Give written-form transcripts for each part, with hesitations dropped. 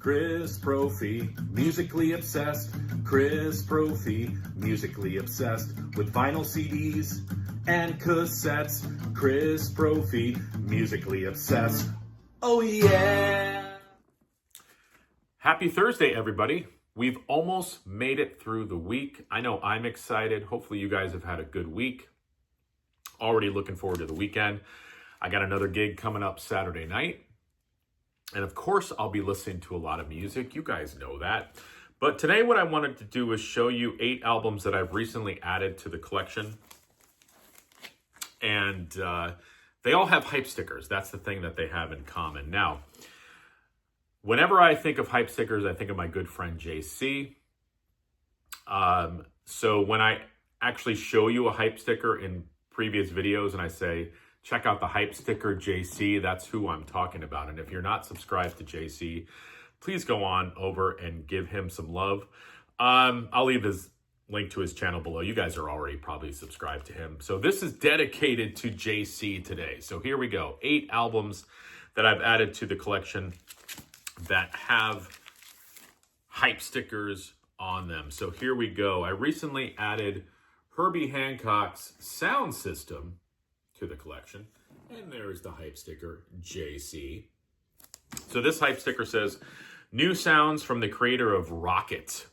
Chris Brophy, musically obsessed. Chris Brophy, musically obsessed with vinyl CDs and cassettes. Chris Brophy, musically obsessed. Oh yeah! Happy Thursday, everybody. We've almost made it through the week. I know I'm excited. Hopefully you guys have had a good week. Already looking forward to the weekend. I got another gig coming up Saturday night. And of course, I'll be listening to a lot of music. You guys know that. But today what I wanted to do is show you 8 albums that I've recently added to the collection. And they all have hype stickers. That's the thing that they have in common. Now, whenever I think of hype stickers, I think of my good friend JC. So when I actually show you a hype sticker in previous videos and I say, check out the hype sticker JC, that's who I'm talking about. And if you're not subscribed to JC, please go on over and give him some love. I'll leave his link to his channel below. You guys are already probably subscribed to him. So this is dedicated to JC today. So here we go. 8 albums that I've added to the collection that have hype stickers on them. So here we go. I recently added Herbie Hancock's Sound System to the collection. And there's the hype sticker, JC. So this hype sticker says, new sounds from the creator of Rocket,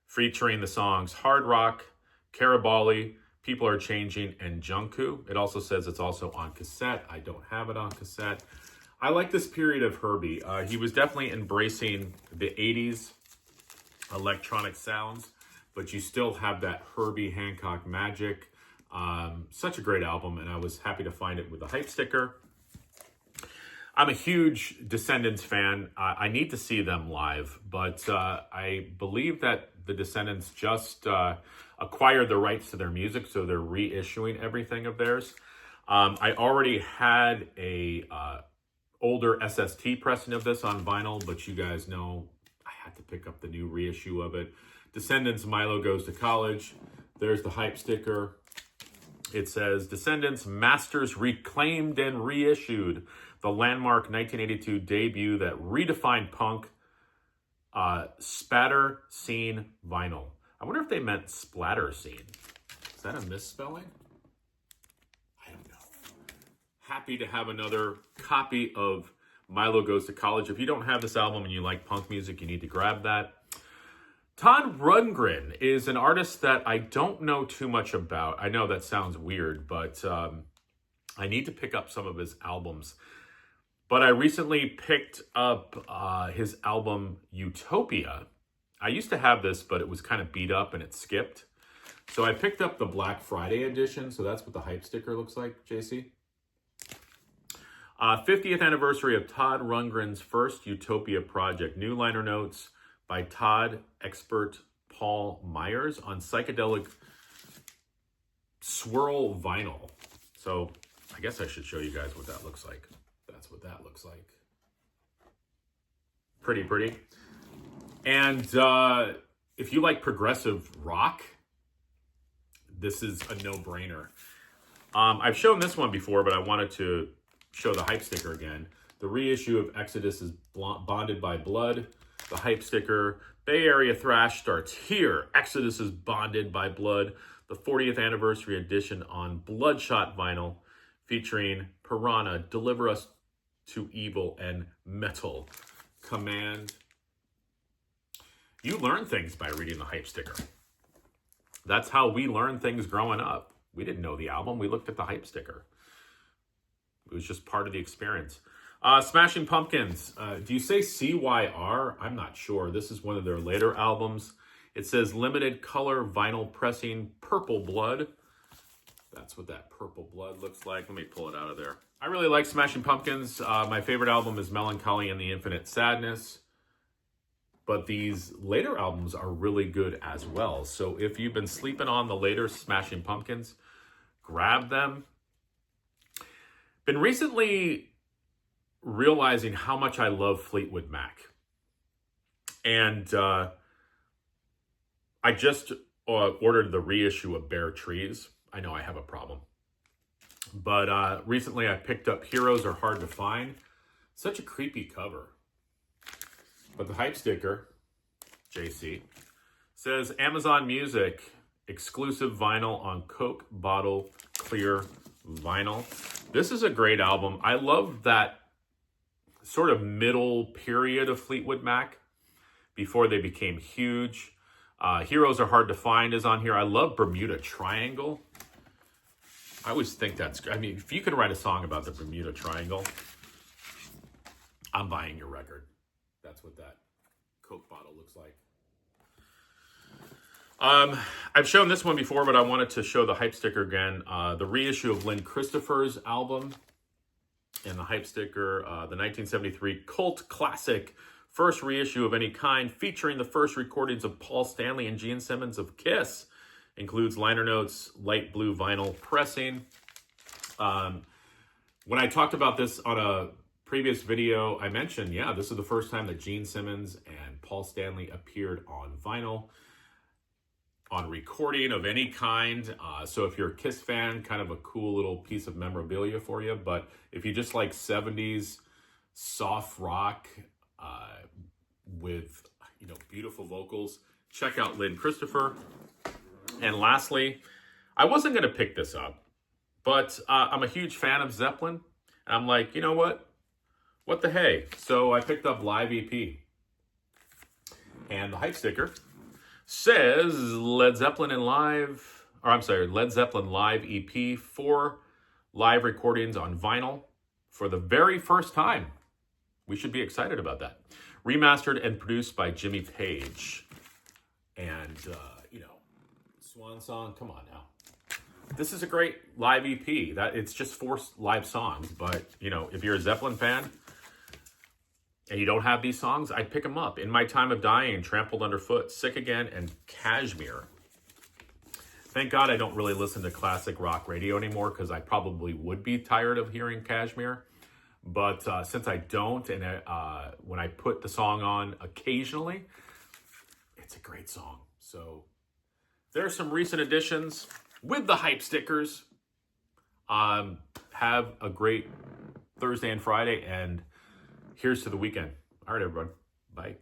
featuring the songs Hard Rock, Karabali, People Are Changing, and Junku. It also says it's also on cassette. I don't have it on cassette. I like this period of Herbie. He was definitely embracing the 80s electronic sounds, but you still have that Herbie Hancock magic. Such a great album, and I was happy to find it with a hype sticker. I'm a huge Descendants fan. I need to see them live, but I believe that the Descendants just acquired the rights to their music, so they're reissuing everything of theirs. I already had a older SST pressing of this on vinyl, but you guys know I had to pick up the new reissue of it. Descendants, Milo Goes to College. There's the hype sticker. It says, Descendants Masters reclaimed and reissued, the landmark 1982 debut that redefined punk, Spatter Scene vinyl. I wonder if they meant Splatter Scene. Is that a misspelling? I don't know. Happy to have another copy of Milo Goes to College. If you don't have this album and you like punk music, you need to grab that. Todd Rundgren is an artist that I don't know too much about. I know that sounds weird, but I need to pick up some of his albums. But I recently picked up his album Utopia. I used to have this, but it was kind of beat up and it skipped. So I picked up the Black Friday edition. So that's what the hype sticker looks like, JC. 50th anniversary of Todd Rundgren's first Utopia project. New liner notes by Todd expert Paul Myers on psychedelic swirl vinyl. So I guess I should show you guys what that looks like. That's what that looks like. Pretty. And if you like progressive rock, this is a no-brainer. I've shown this one before, but I wanted to show the hype sticker again. The reissue of Exodus is Bonded by Blood. The hype sticker, Bay Area Thrash starts here. Exodus is Bonded by Blood. The 40th anniversary edition on Bloodshot vinyl featuring Piranha, Deliver Us to Evil, and Metal Command. You learn things by reading the hype sticker. That's how we learn things growing up. We didn't know the album. We looked at the hype sticker. It was just part of the experience. Smashing Pumpkins. Do you say CYR? I'm not sure. This is one of their later albums. It says limited color vinyl pressing Purple Blood. That's what that Purple Blood looks like. Let me pull it out of there. I really like Smashing Pumpkins. My favorite album is Melancholy and the Infinite Sadness. But these later albums are really good as well. So if you've been sleeping on the later Smashing Pumpkins, grab them. Been recently realizing how much I love Fleetwood Mac. And I just ordered the reissue of Bare Trees. I know I have a problem. But recently I picked up Heroes Are Hard to Find. Such a creepy cover. But the hype sticker, JC, says Amazon Music exclusive vinyl on Coke bottle clear vinyl. This is a great album. I love that sort of middle period of Fleetwood Mac before they became huge. Heroes Are Hard to Find is on here. I love Bermuda Triangle. I always think I mean, if you can write a song about the Bermuda Triangle, I'm buying your record. That's what that Coke bottle looks like. I've shown this one before, but I wanted to show the hype sticker again. The reissue of Lynn Christopher's album, and the hype sticker, the 1973 cult classic, first reissue of any kind, featuring the first recordings of Paul Stanley and Gene Simmons of Kiss. Includes liner notes, light blue vinyl pressing. When I talked about this on a previous video, I mentioned, yeah, this is the first time that Gene Simmons and Paul Stanley appeared on vinyl, on recording of any kind. So if you're a Kiss fan, kind of a cool little piece of memorabilia for you. But if you just like 70s soft rock with, you know, beautiful vocals, check out Lynn Christopher. And lastly, I wasn't going to pick this up, but I'm a huge fan of Zeppelin. And I'm like, you know what? What the hey? So I picked up Live EP. And the hype sticker says Led Zeppelin Live EP, 4 live recordings on vinyl for the very first time. We should be excited about that. Remastered and produced by Jimmy Page. And, you know, Swan Song, come on now. This is a great live EP. It's just 4 live songs, but, you know, if you're a Zeppelin fan and you don't have these songs, I'd pick them up. In My Time of Dying, Trampled Underfoot, Sick Again, and Kashmir. Thank God I don't really listen to classic rock radio anymore, because I probably would be tired of hearing Kashmir. But since I don't, and when I put the song on occasionally, it's a great song. So there's some recent additions with the hype stickers. Have a great Thursday and Friday, and here's to the weekend. All right, everyone. Bye.